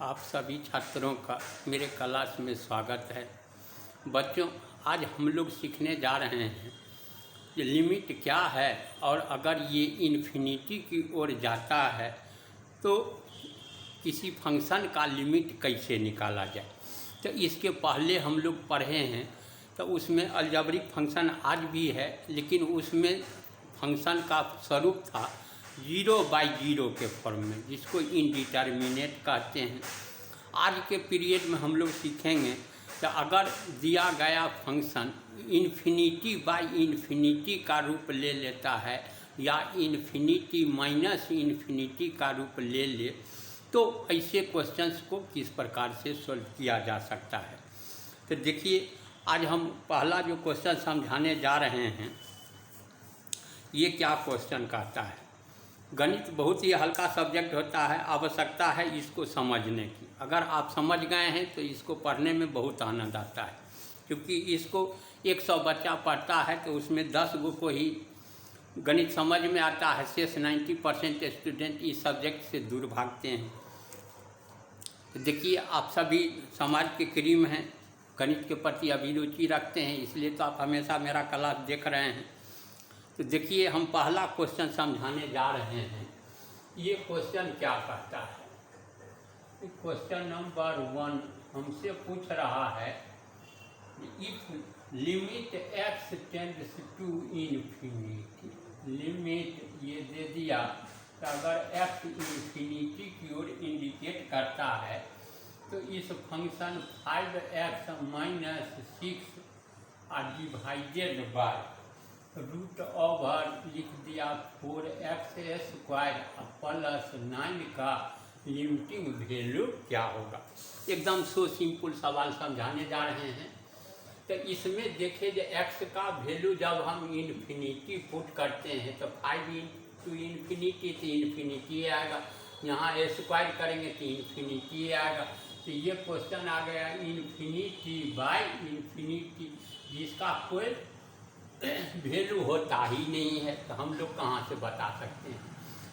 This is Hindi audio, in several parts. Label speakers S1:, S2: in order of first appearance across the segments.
S1: आप सभी छात्रों का मेरे क्लास में स्वागत है। बच्चों, आज हम लोग सीखने जा रहे हैं कि लिमिट क्या है और अगर ये इन्फिनिटी की ओर जाता है तो किसी फंक्शन का लिमिट कैसे निकाला जाए। तो इसके पहले हम लोग पढ़े हैं, तो उसमें अलजेब्रिक फंक्शन आज भी है, लेकिन उसमें फंक्शन का स्वरूप था 0/0 के फॉर्म में, जिसको इनडिटर्मिनेट कहते हैं। आज के पीरियड में हम लोग सीखेंगे कि अगर दिया गया फंक्शन इन्फिनिटी बाय इन्फिनिटी का रूप ले लेता है या इन्फिनिटी माइनस इन्फिनिटी का रूप ले ले, तो ऐसे क्वेश्चंस को किस प्रकार से सॉल्व किया जा सकता है। तो देखिए, आज हम पहला जो क्वेश्चन समझाने जा रहे हैं, ये क्या क्वेश्चन कहता है। गणित बहुत ही हल्का सब्जेक्ट होता है, आवश्यकता है इसको समझने की। अगर आप समझ गए हैं तो इसको पढ़ने में बहुत आनंद आता है, क्योंकि इसको 100 बच्चा पढ़ता है तो उसमें 10 को ही गणित समझ में आता है। शेष 90% स्टूडेंट इस सब्जेक्ट से दूर भागते हैं। तो देखिए, आप सभी समाज के क्रीम हैं, गणित के प्रति अभिरुचि रखते हैं, इसलिए तो आप हमेशा मेरा क्लास देख रहे हैं। तो देखिए, हम पहला क्वेश्चन समझाने जा रहे हैं। ये क्वेश्चन क्या कहता है। क्वेश्चन नंबर 1 हमसे पूछ रहा है, if limit x tends to infinity, limit ये दे दिया तो अगर x इन्फिनिटी की ओर इंडिकेट करता है तो इस function 5x minus 6 divided by root over लिख दिया 4x² प्लस 9 का लिमिटिंग वैल्यू क्या होगा। एकदम सो सिंपल सवाल समझाने जा रहे हैं। तो इसमें देखिए, जो x का वैल्यू जब हम इन्फिनिटी पुट करते हैं तो 5 इंटू इन्फिनिटी तो इन्फिनिटी आएगा, यहाँ स्क्वायर करेंगे तो इन्फिनिटी आएगा। तो ये क्वेश्चन आ गया इन्फिनिटी बाय इन्फिनिटी, जिसका कोई वैल्यू होता ही नहीं है, तो हम लोग कहाँ से बता सकते हैं।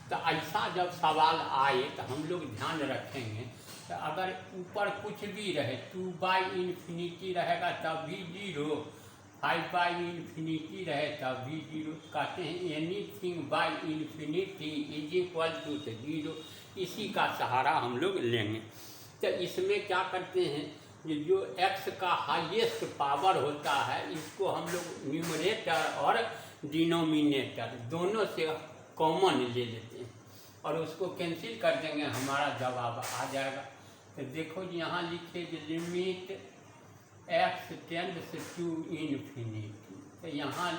S1: तो ऐसा जब सवाल आए तो हम लोग ध्यान रखेंगे, तो अगर ऊपर कुछ भी रहे 2/इन्फिनिटी रहेगा तब भी 0, 5/इन्फिनिटी रहे तब भी 0। कहते हैं anything by infinity is equal to 0। इसी का सहारा हम लोग लेंगे। तो इसमें क्या करते हैं, जो x का हाईएस्ट पावर होता है, इसको हम लोग न्यूमरेटर और डिनोमिनेटर दोनों से कॉमन ले लेते हैं और उसको कैंसिल कर देंगे, हमारा जवाब आ जाएगा। तो देखो जी, यहाँ लिखे जो limit x tends to infinity, तो यहाँ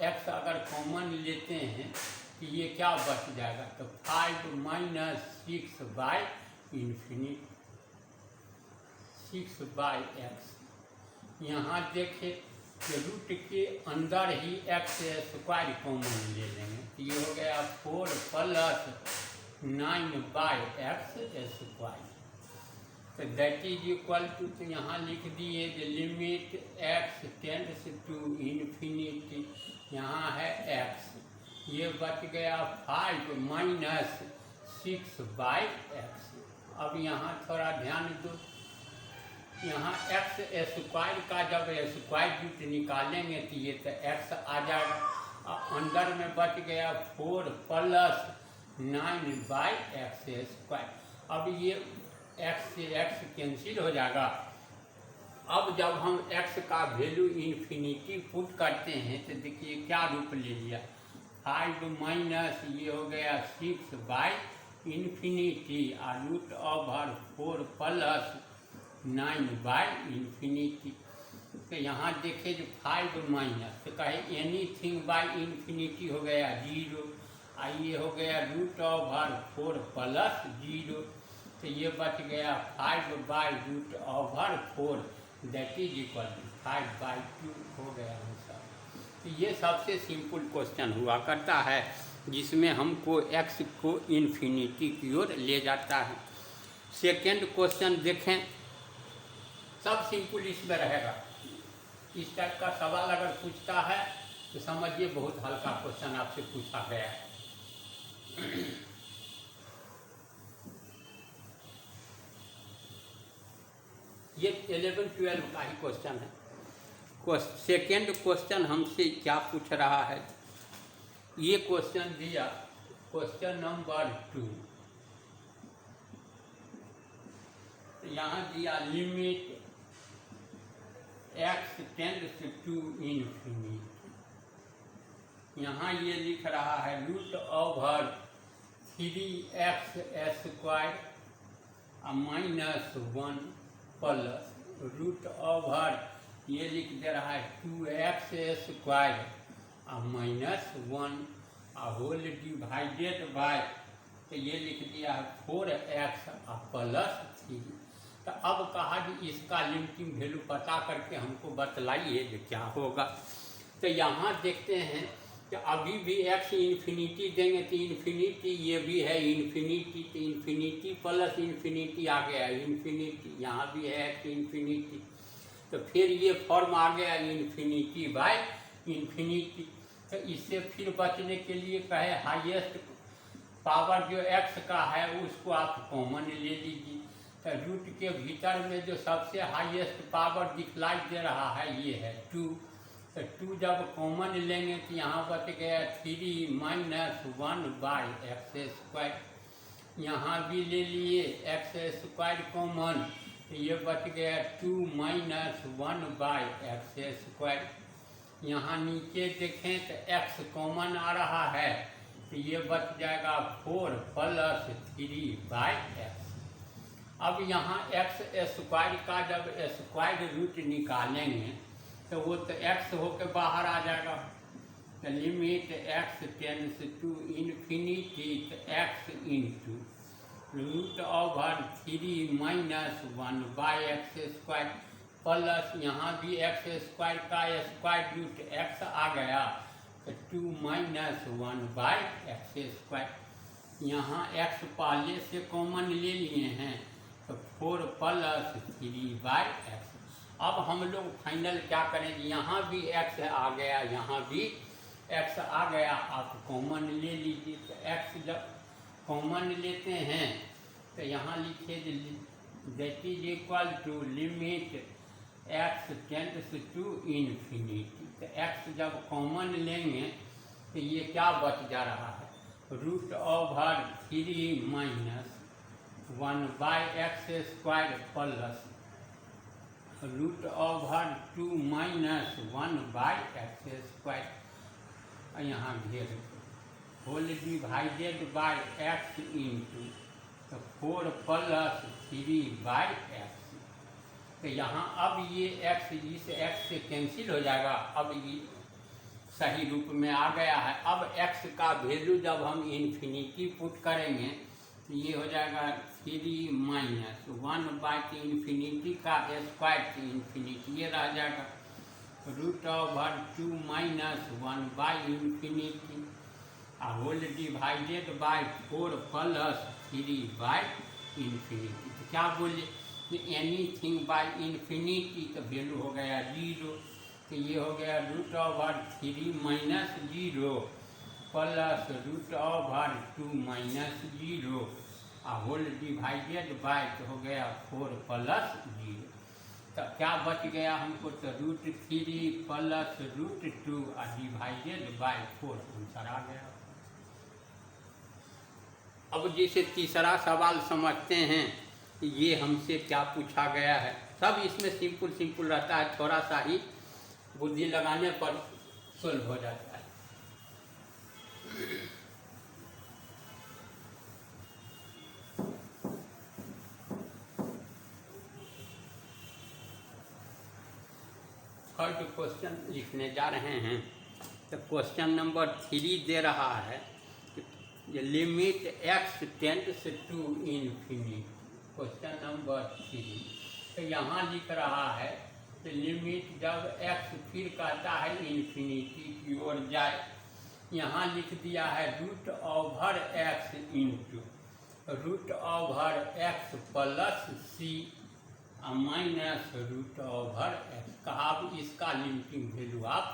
S1: x अगर कॉमन लेते हैं तो ये क्या बच जाएगा, तो 5 माइनस 6/इन्फिनिटी 6/x। यहाँ देखें कि रूट के अंदर ही x² कॉमन ले लेंगे, तो ये हो गया 4 प्लस 9/x²। तो दैट इज इक्वल टू, तो यहाँ लिख दिए जो limit x tends to infinity, यहाँ है x, ये बच गया 5 माइनस 6/x। अब यहाँ थोड़ा ध्यान दो, यहाँ x² का जब स्क्वायर रूट निकालेंगे तो ये तो x आ जाएगा। अंदर में बच गया 4 प्लस 9/x²। अब ये x से x कैंसिल हो जाएगा। अब जब हम x का वैल्यू इन्फिनिटी पुट करते हैं तो देखिए क्या रूप ले लिया, 5 माइनस ये हो गया 6/इन्फिनिटी और रूट ओवर 4 प्लस 9/इन्फिनिटी। तो यहाँ देखे जो 5 माइनस, तो कहे एनीथिंग बाय इन्फिनिटी हो गया 0, ये हो गया रूट ओवर 4 प्लस 0, तो ये बच गया 5/√4, दैट इज इक्वल टू 5/2 हो गया आंसर। तो ये सबसे सिंपल क्वेश्चन हुआ करता है, जिसमें हमको x को इन्फिनिटी की ओर ले जाता है। सेकेंड क्वेश्चन देखें, सब सिंपल इसमें रहेगा। इस टाइप का सवाल अगर पूछता है तो समझिए बहुत हल्का क्वेश्चन आपसे पूछा गया है। ये 11-12 का ही क्वेश्चन है। सेकेंड क्वेश्चन हमसे क्या पूछ रहा है, ये क्वेश्चन दिया, क्वेश्चन नंबर 2। यहाँ दिया limit x tends to infinity. यहाँ ये लिख रहा है root over 3x square -1 plus root over ये लिख दे रहा है 2x square -1 whole divided by, तो ये लिख दिया है 4x प्लस 3। तो अब कहा कि इसका लिमिटिंग वैल्यू पता करके हमको बतलाइए जो क्या होगा। तो यहाँ देखते हैं कि अभी भी x इन्फिनिटी देंगे तो इन्फिनिटी, ये भी है इन्फिनिटी, तो इन्फिनिटी प्लस इन्फिनिटी आ गया इन्फिनिटी, यहाँ भी है x इन्फिनिटी, तो फिर ये फॉर्म आ गया इन्फिनिटी बाय इन्फिनिटी। तो इससे फिर बचने के लिए कहे हाईएस्ट पावर जो x का है उसको आप कॉमन ले लीजिए। तो रूट के भीतर में जो सबसे हाईएस्ट पावर दिखलाई दे रहा है ये है 2, तो 2 जब कॉमन लेंगे तो यहाँ बच गया 3 -1 बाय x स्क्वायर। यहाँ भी ले लिए x स्क्वायर कॉमन, तो ये बच गया 2 -1 बाय x स्क्वायर। यहाँ नीचे देखें तो x कॉमन आ रहा है, तो ये बच जाएगा 4 प्लस 3 बाय x। अब यहाँ x स्क्वायर का जब स्क्वायर रूट निकालेंगे तो वो तो x होकर बाहर आ जाएगा। तो limit x tends to infinity तो x into root over 3 -1 by x square plus यहाँ भी x स्क्वायर का स्क्वायर रूट x आ गया तो 2 -1 बाय x स्क्वायर। यहाँ x पहले से कॉमन ले लिए हैं तो 4 प्लस 3 बाय x। अब हम लोग फाइनल क्या करेंगे, यहाँ भी x आ गया, यहाँ भी x आ गया, आप कॉमन ले लीजिए। तो x जब कॉमन लेते हैं तो यहाँ लिखिए that is equal to limit x tends to infinity. तो x जब कॉमन लेंगे तो ये क्या बच जा रहा है, root over 3 -1 by x square plus root over 2 -1 by x square, यहाँ घेर whole divided by x into तो 4 प्लस 3 बाय x। तो यहाँ अब ये x इस x से कैंसिल हो जाएगा, अब ये सही रूप में आ गया है। अब x का वैल्यू जब हम इन्फिनिटी पुट करेंगे तो ये हो जाएगा 3 -1 बाय इन्फिनिटी का स्क्वायर इन्फिनिटी ये रह जाएगा root over 2 -1 by infinity whole divided by 4 plus 3 by infinity. तो क्या बोले कि एनीथिंग बाय इन्फिनिटी तो वैल्यू हो गया 0, तो ये हो गया root over 3 -0 plus root over 2 -0 whole divided by तो हो गया 4 प्लस 0। तो क्या बच गया हमको, तो root 3 plus root 2 divided by 4 answer आ गया। अब जैसे तीसरा सवाल समझते हैं, ये हमसे क्या पूछा गया है। सब इसमें सिंपल रहता है, थोड़ा सा ही बुद्धि लगाने पर सोल्व हो जाता है। थर्ड क्वेश्चन लिखने जा रहे हैं। तो क्वेश्चन नंबर 3 दे रहा है limit x tends to infinity. Question number 3 तो यहाँ लिख रहा है कि लिमिट जब x फिर कहता है इन्फिनिटी की ओर जाए, यहाँ लिख दिया है root over x into root over x plus c minus root over x। कहा अब इसका लिमिटिंग वैल्यू आप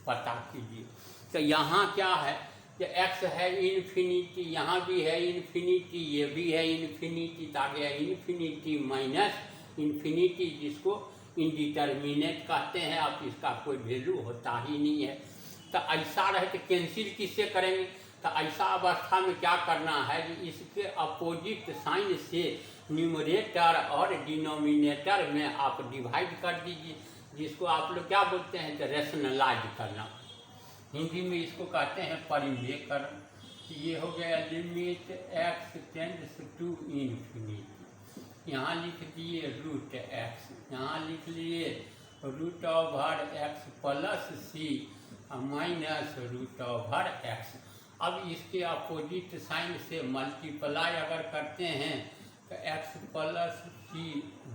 S1: पता कीजिए। तो यहाँ क्या है कि x है इन्फिनिटी, यहाँ भी है इन्फिनिटी, ये भी है इन्फिनिटी, तो आ गया इन्फिनिटी माइनस इन्फिनिटी जिसको इनडिटर्मिनेट कहते हैं, अब इसका कोई वैल्यू होता ही नहीं है। तो ऐसा रहे तो कैंसिल किससे करेंगे? तो ऐसा अवस्था में क्या करना है कि इसके अपोजिट साइन से न्यूमरेटर और डिनोमिनेटर में आप डिवाइड कर दीजिए, जिसको आप लोग क्या बोलते हैं? तो रेशनलाइज करना। हिंदी में इसको कहते हैं परिमेयकरण। ये हो गया limit x tends to infinity. यहाँ लिख दिए रूट x, यहाँ लिख लिए root over x plus C minus root over x। अब इसके अपोजिट साइन से मल्टीप्लाई अगर करते हैं तो x प्लस सी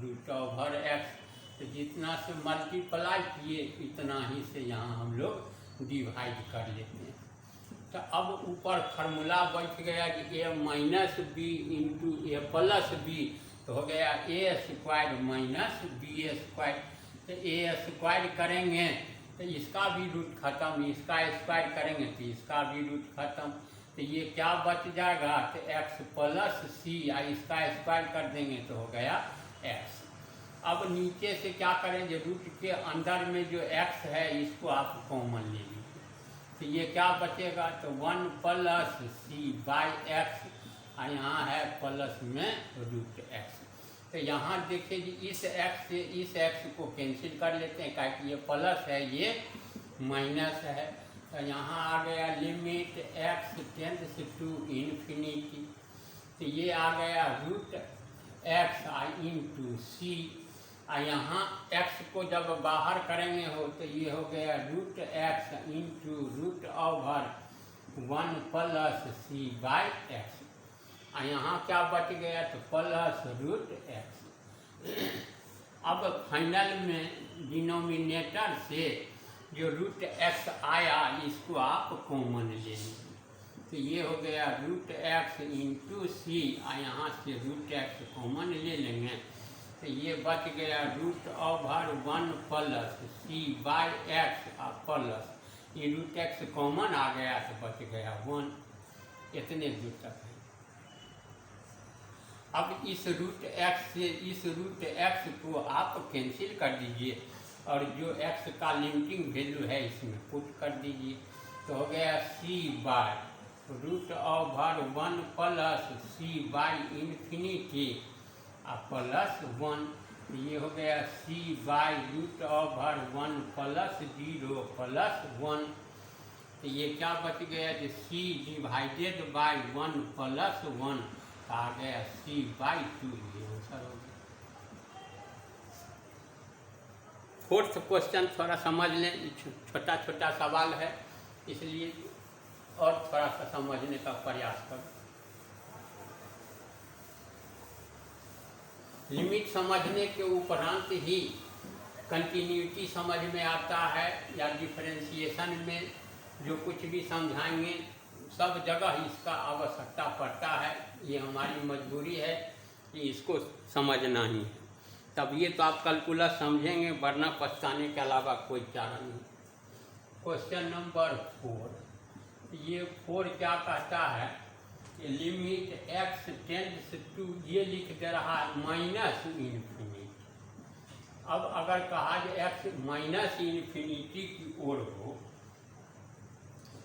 S1: रूट ओवर x, तो जितना से मल्टीप्लाई किए इतना ही से यहाँ हम लोग डिवाइड कर लेते हैं। तो अब ऊपर फार्मूला बैठ गया कि a minus B into A plus B, तो हो गया A square minus B square. तो ए स्क्वायर करेंगे तो इसका भी रूट खत्म, इसका स्क्वायर करेंगे तो इसका भी रूट खत्म। तो ये क्या बच जाएगा? तो x प्लस सी, इसका स्क्वायर कर देंगे तो हो गया x। अब नीचे से क्या करेंगे? रूट के अंदर में जो x है इसको आप कॉमन ले लीजिए, तो ये क्या बचेगा? तो 1 प्लस सी बाई एक्स, यहाँ है प्लस में रूट x। तो यहाँ देखिए जी इस x से इस x को कैंसिल कर लेते हैं, क्या कि ये प्लस है ये माइनस है। तो यहाँ आ गया limit x tends to infinity, तो ये आ गया रूट x इंटू सी। यहाँ x को जब बाहर करेंगे हो तो ये हो गया root x into root over 1 plus C by X. यहाँ क्या बच गया? तो प्लस रूट x। अब फाइनल में डिनोमिनेटर से जो रूट x आया इसको आप कॉमन ले लीजिए, तो ये हो गया रूट x इंटू सी, यहाँ से रूट x कॉमन ले लेंगे तो ये बच गया root over 1 plus C by X plus ये रूट x कॉमन आ गया तो बच गया 1। इतने दूर तक है। अब इस रूट x से इस रूट x को आप कैंसिल कर दीजिए और जो x का लिमिटिंग वैल्यू है इसमें पुट कर दीजिए, तो हो गया c by root over 1 plus C by infinity plus 1। ये हो गया c by root over 1 plus 0 plus 1। तो ये क्या बच गया? जो c डिवाइडेड बाई 1 प्लस 1 आ गया c बाई 2। ये आंसर हो गया। फोर्थ क्वेश्चन थोड़ा समझ लें, छोटा छोटा सवाल है इसलिए और थोड़ा सा समझने का प्रयास करें। लिमिट समझने के उपरांत ही कंटिन्यूटी समझ में आता है या डिफरेंशिएशन में जो कुछ भी समझाएंगे सब जगह इसका आवश्यकता पड़ता है। ये हमारी मजबूरी है कि इसको समझना ही है, तब ये तो आप कैलकुलस समझेंगे, वरना पछताने के अलावा कोई चारा नहीं। क्वेश्चन नंबर 4, ये 4 क्या कहता है? लिमिट x टेंड्स टू, ये लिख दे रहा है माइनस इन्फिनिटी। अब अगर कहा कि x माइनस इन्फिनिटी की ओर हो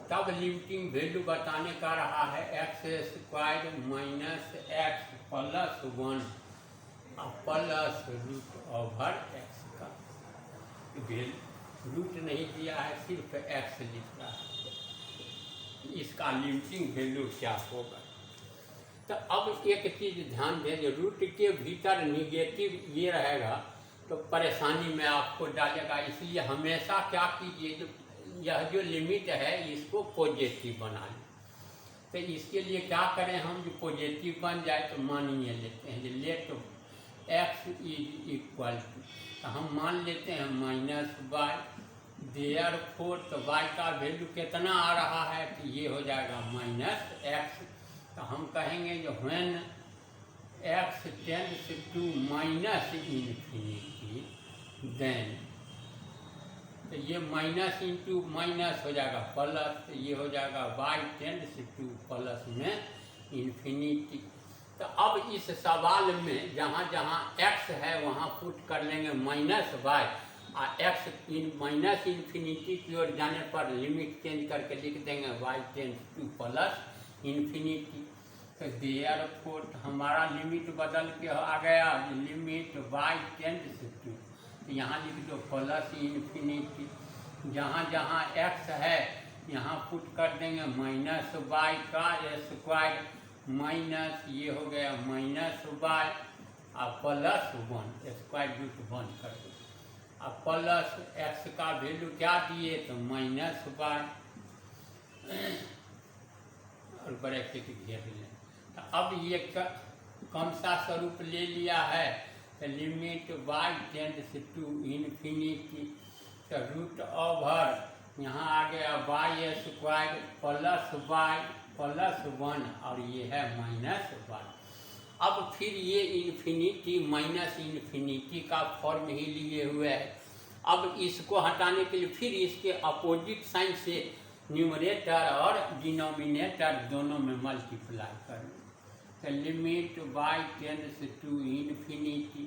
S1: तब लिमिटिंग वैल्यू बताने का रहा है x square minus x plus 1 plus root over x का वैल्यू। रूट नहीं दिया है, सिर्फ x लिख रहा है, इसका लिमिटिंग वैल्यू क्या होगा? तो अब एक चीज़ ध्यान दें, रूट के भीतर निगेटिव ये रहेगा तो परेशानी में आपको डालेगा, इसलिए हमेशा क्या कीजिए, जो यह जो लिमिट है इसको पॉजिटिव बना लें। तो इसके लिए क्या करें हम? जो पॉजिटिव बन जाए तो मानिए लेते हैं let x is equal to, तो हम मान लेते हैं माइनस y, देयरफॉर तो y का वैल्यू कितना आ रहा है? तो ये हो जाएगा माइनस x। तो हम कहेंगे जो when x tends to minus infinity then, तो ये माइनस इंटू माइनस हो जाएगा प्लस, तो ये हो जाएगा y टेंड्स टू प्लस में इन्फिनिटी। तो तो अब इस सवाल में जहाँ जहाँ x है वहाँ पुट कर लेंगे माइनस वाई, और x माइनस इन्फिनिटी की ओर जाने पर लिमिट चेंज करके लिख देंगे y tense two plus infinity. तो देयरफॉर हमारा लिमिट बदल के आ गया, लिमिट y टेंस टू, तो यहाँ लिख दो प्लस इन्फिनिटी। जहाँ जहाँ x है यहाँ पुट कर देंगे माइनस वाई का स्क्वायर, माइनस ये हो गया माइनस वाई और प्लस 1 स्क्वायर रूट 1 कर दो, अब प्लस x का वैल्यू क्या दिए तो माइनस वाई और ब्रैकेट घेर लें। तो अब ये कौन सा स्वरूप ले लिया है, तो limit y tends to infinity, तो रूट ओवर यहाँ आ गया Y square plus Y plus 1 और ये है माइनस वाई। अब फिर ये इन्फिनिटी माइनस इन्फिनिटी का फॉर्म ही लिए हुए है। अब इसको हटाने के लिए फिर इसके अपोजिट साइन से न्यूमरेटर और डिनोमिनेटर दोनों में मल्टीप्लाई करें, तो limit y tends to infinity,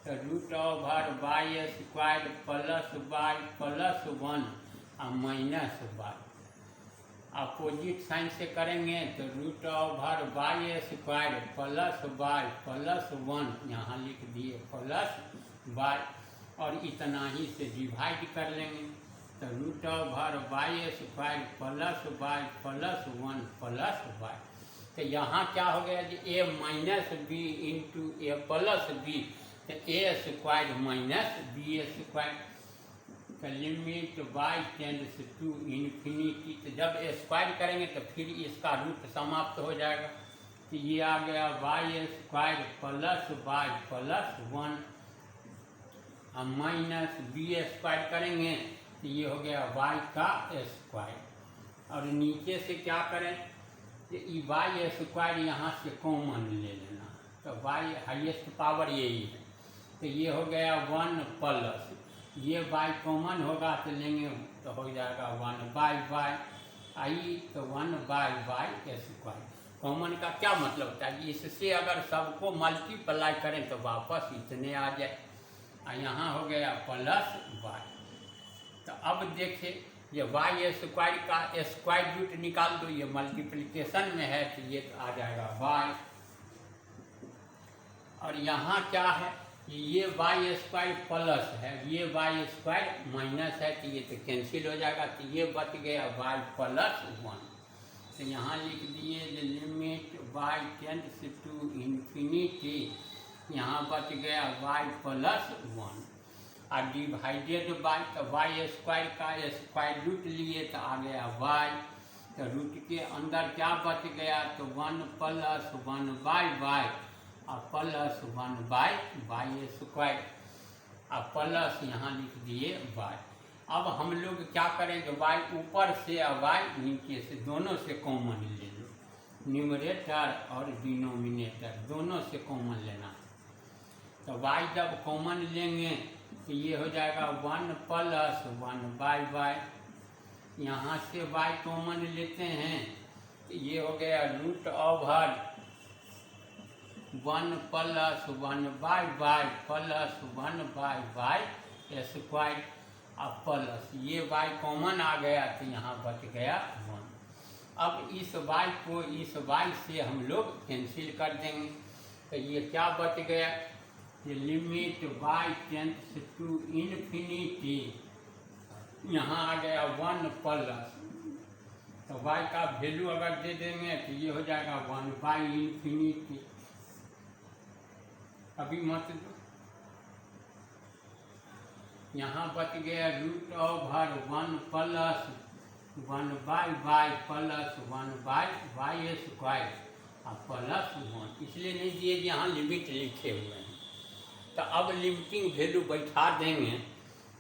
S1: तो root over Y square plus Y plus 1 और माइनस वाई। अपोजिट साइन से करेंगे तो root over Y square plus Y plus 1 यहाँ लिख दिए प्लस वाई, और इतना ही से डिवाइड कर लेंगे, तो root over Y square plus Y plus 1 plus Y. तो यहाँ क्या हो गया जी A minus B into A plus B, तो A square minus B square, तो limit y tends to infinity. तो जब स्क्वायर करेंगे तो फिर इसका रूट समाप्त हो जाएगा, तो ये आ गया y square plus Y plus 1 और माइनस बी स्क्वायर करेंगे तो ये हो गया y का स्क्वायर, और नीचे से क्या करें ये y स्क्वायर यहाँ से कॉमन ले लेना, तो y हाईएस्ट पावर यही है, तो ये हो गया 1 प्लस ये y कॉमन होगा तो लेंगे तो हो जाएगा 1 बाई वाई आई, तो 1 बाई वाई स्क्वायर। कॉमन का क्या मतलब होता है, इससे अगर सबको मल्टीप्लाई करें तो वापस इतने आ जाए, और यहाँ हो गया प्लस वाई। तो अब देखिए ये वाई स्क्वायर का स्क्वायर रूट निकाल दो, ये मल्टीप्लिकेशन में है तो ये आ जाएगा वाई, और यहाँ क्या है ये वाई स्क्वायर प्लस है, ये वाई स्क्वायर माइनस है, तो ये तो कैंसिल हो जाएगा, तो ये बच गया वाई प्लस 1। तो यहाँ लिख दिए limit Y tends to infinity, यहाँ बच गया वाई प्लस 1 और डिवाइडेड बाई, तो वाई स्क्वायर का स्क्वायर रूट लिए तो आ गया वाई, तो रूट के अंदर क्या बच गया तो 1 प्लस 1 बाई वाई और प्लस 1 बाई वाई स्क्वायर, और प्लस यहाँ लिख दिए वाई। अब हम लोग क्या करेंगे वाई ऊपर से और वाई नीचे से दोनों से कॉमन ले लो, न्यूमरेटर और डिनोमिनेटर दोनों से कॉमन लेना, तो वाई जब कॉमन लेंगे तो ये हो जाएगा 1 प्लस 1 बाई वाई, यहाँ से वाई कॉमन लेते हैं तो ये हो गया root over 1 plus 1 by Y plus 1 by Y square, और प्लस ये y कॉमन आ गया तो यहाँ बच गया 1। अब इस y को इस y से हम लोग कैंसिल कर देंगे, तो ये क्या बच गया ये limit y tends to infinity, यहाँ आ गया 1 प्लस, तो y का वैल्यू अगर दे देंगे तो ये हो जाएगा 1 बाई इन्फिनिटी, अभी मत दो, यहाँ बच गया root over 1 plus 1 by Y plus 1 by Y square और प्लस 1, इसलिए नहीं दिए यहाँ लिमिट लिखे हुए हैं। तो अब लिमिटिंग वैल्यू बैठा देंगे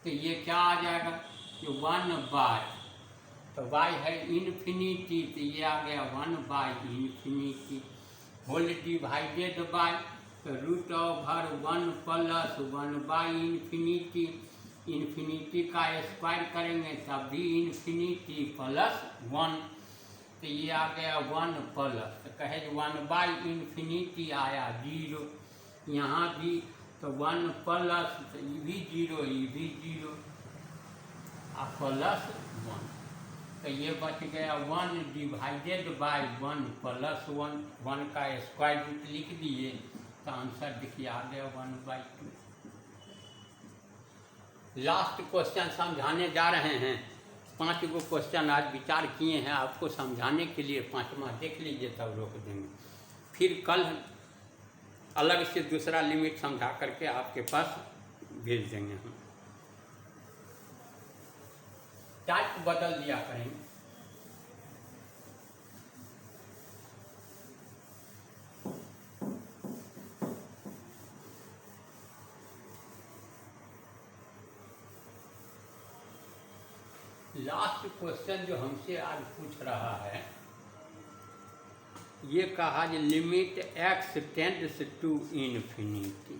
S1: तो ये क्या आ जाएगा कि 1 बाई, तो y है इन्फिनिटी तो ये आ गया 1 by infinity whole divided by, तो root over 1 plus 1 by infinity, infinity का स्क्वायर करेंगे तब भी इन्फिनिटी प्लस 1, तो ये आ गया 1 प्लस, तो कहे 1/∞ आया 0, यहाँ भी तो 1 प्लस, तो ये भी 0, ये भी 0 और प्लस 1, तो ये बच गया 1 डिवाइडेड बाय 1 प्लस 1, 1 का स्क्वायर रूट लिख दिए, तो आंसर देखिए आ गया 1/2। लास्ट क्वेश्चन समझाने जा रहे हैं, 5 गो क्वेश्चन आज विचार किए हैं, आपको समझाने के लिए 5वां देख लीजिए तब रोक देंगे, फिर कल अलग से दूसरा लिमिट समझा करके आपके पास भेज देंगे हम। टाइप बदल दिया करेंगे। लास्ट क्वेश्चन जो हमसे आज पूछ रहा है, ये कहा कि limit x tends to infinity.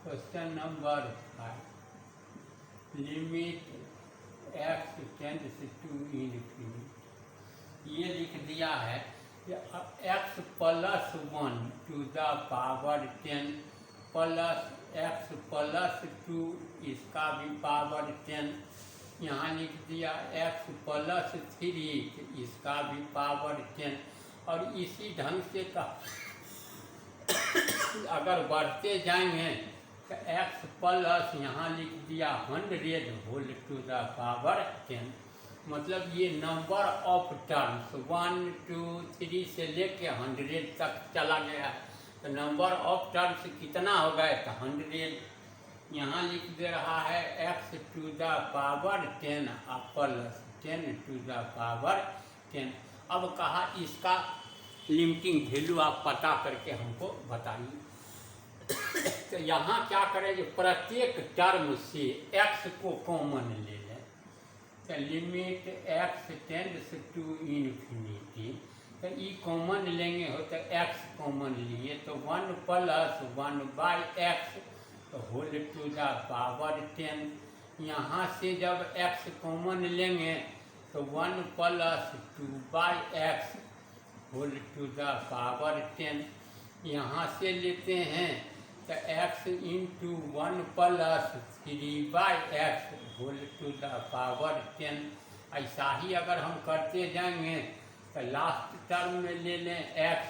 S1: Question number 5, limit x tends to infinity. ये लिख दिया है कि x plus 1 to the power 10 plus x plus 2 इसका भी पावर 10, यहाँ लिख दिया x प्लस 3 इसका भी पावर 10, और इसी ढंग से अगर बढ़ते जाएंगे तो x प्लस यहाँ लिख दिया 100 होल टू द पावर 10, मतलब ये नंबर ऑफ टर्म्स 1 2 3 से लेके 100 तक चला गया, तो नंबर ऑफ टर्म्स कितना हो गए तो 100। यहाँ लिख दे रहा है x to the power 10 plus 10 to the power 10। अब कहा इसका लिमिटिंग वैल्यू आप पता करके हमको बताइए। तो यहाँ क्या करें, जो प्रत्येक टर्म से x को कॉमन ले लें, तो limit x tends to infinity, तो ई कॉमन लेंगे हो तो x कॉमन लिए तो 1 plus 1/x whole to the power 10। यहाँ से जब x कॉमन लेंगे तो 1 plus 2/x whole to the power 10। यहाँ से लेते हैं तो x into 1 plus 3/x whole to the power 10। ऐसा ही अगर हम करते जाएंगे तो लास्ट टर्म में ले लें x,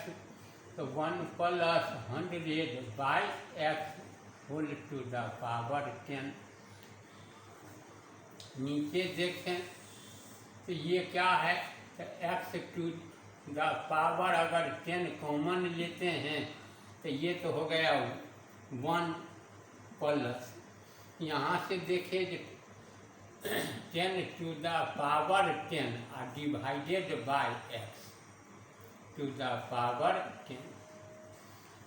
S1: तो 1 plus 100/x whole to the power 10। नीचे देखें तो ये क्या है, तो x टू द पावर अगर 10 कॉमन लेते हैं तो ये तो हो गया 1 प्लस, यहाँ से देखिए 10 to the power 10 divided by x to the power 10।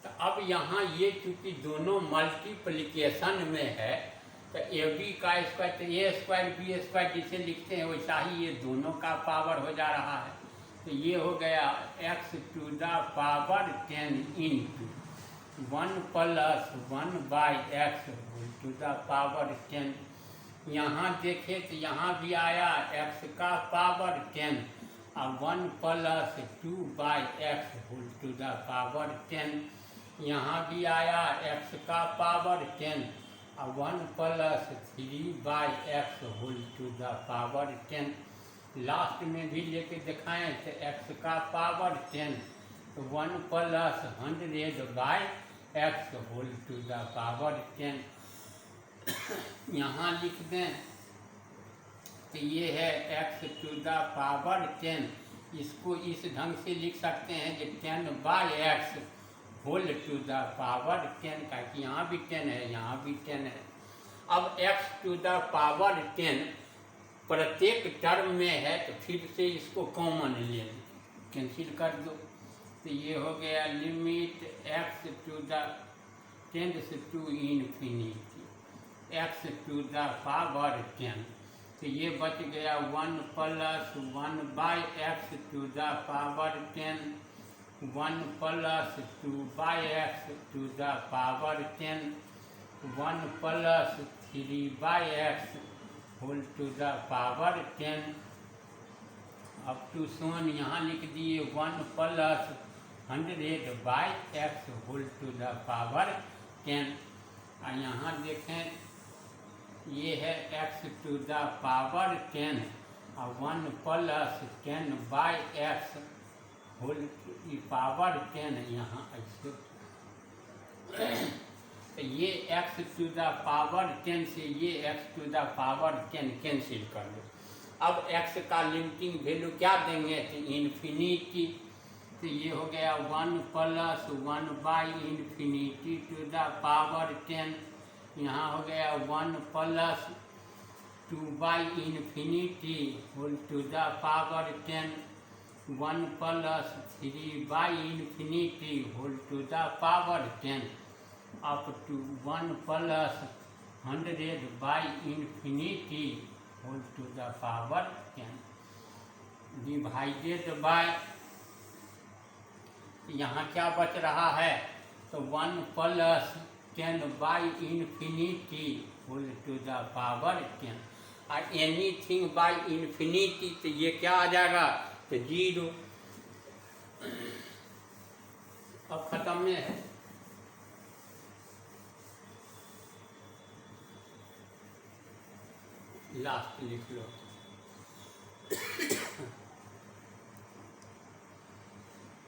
S1: तो अब यहाँ ये चूँकि दोनों मल्टीप्लिकेशन में है, तो ए बी का स्क्वायर, तो ए स्क्वायर बी स्क्वायर जिसे लिखते हैं वैसा ही ये दोनों का पावर हो जा रहा है, तो ये हो गया x to the power 10 into 1 plus 1/x to the power 10। यहाँ देखें तो यहाँ भी आया x का पावर 10 और 1 plus 2/x to the power 10। यहाँ भी आया x का पावर 10 और 1 plus 3/x whole to the power 10। Last में भी लेके दिखाएं तो x का पावर 10 तो 1 plus 100/x whole to the power 10। यहाँ लिख दें तो ये है x टू द पावर 10, इसको इस ढंग से लिख सकते हैं कि 10/x whole to the power 10 का, कि यहाँ भी 10 है यहाँ भी 10 है। अब x टू द पावर 10 प्रत्येक टर्म में है तो फिर से इसको कॉमन ले लें, कैंसिल कर दो, तो ये हो गया limit x to the tends to infinity x to the power 10, तो ये बच गया 1 plus 1/x to the power 10, 1 plus 2/x to the power 10, 1 plus 3/x whole to the power 10, up to सोन यहाँ लिख दिए 1 plus 100 by x whole to the power 10। और यहाँ देखें ये है x टू द पावर 10 और 1 plus 10 by x whole power 10 यहाँ ऐसे। तो ये x टू द पावर 10 से ये x to the power 10 cancel कर लो। अब x का लिमिटिंग वैल्यू क्या देंगे, तो इन्फिनिटी। तो ये हो गया 1 plus 1 by infinity to the power 10। यहाँ हो गया 1 plus 2 by infinity whole to the power 10। 1 plus 3 by infinity whole to the power 10 up to 1 plus 100 by infinity whole to the power 10 divided by, यहाँ क्या बच रहा है, तो 1 plus 10 by infinity whole to the power 10। और एनीथिंग बाई इन्फिनिटी तो ये क्या आ जाएगा, तो 0। अब खत्म में है। लास्ट लिख लो।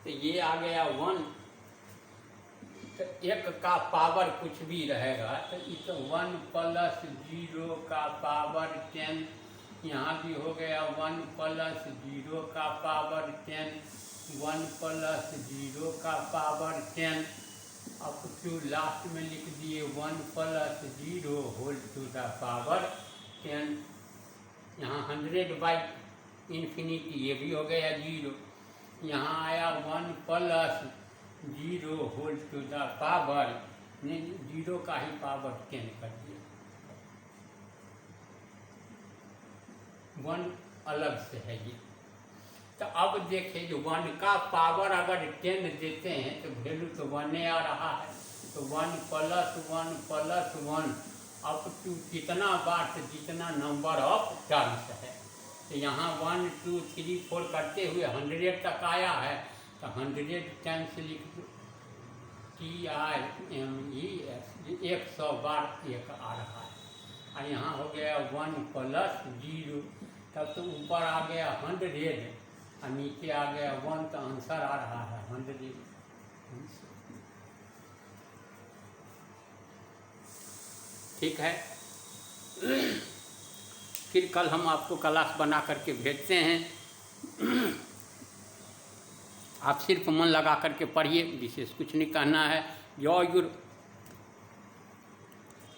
S1: तो ये आ गया 1। तो एक का पावर कुछ भी रहेगा तो इस 1 प्लस 0 का पावर 10, यहाँ भी हो गया 1 प्लस 0 का पावर 10, 1 प्लस 0 का पावर 10 अप टू लास्ट में लिख दिए 1 plus 0 whole to the power 10। यहाँ 100 बाई इन्फिनिटी ये भी हो गया 0। यहाँ आया 1 plus 0 whole to the power, ने 0 का ही पावर 10 कर दिया। 1 अलग से है ये। तो अब देखिए जो 1 का पावर अगर 10 देते हैं तो वैल्यू तो 1 आ रहा है। तो 1 प्लस 1 अप टू कितना बार से जितना नंबर ऑफ टर्म्स है। तो यहाँ 1 2 3 4 करते हुए 100 तक आया है। तो 100 टाइम्स लिख दो, TIMES 100 बार एक आ रहा है। और यहाँ हो गया 1 प्लस 0, तब तो ऊपर आ गया 100 और नीचे आ गया 1, तो आंसर आ रहा है 100। ठीक है। फिर कल हम आपको क्लास बना करके भेजते हैं। आप सिर्फ मन लगा करके पढ़िए, विशेष कुछ नहीं कहना है। योर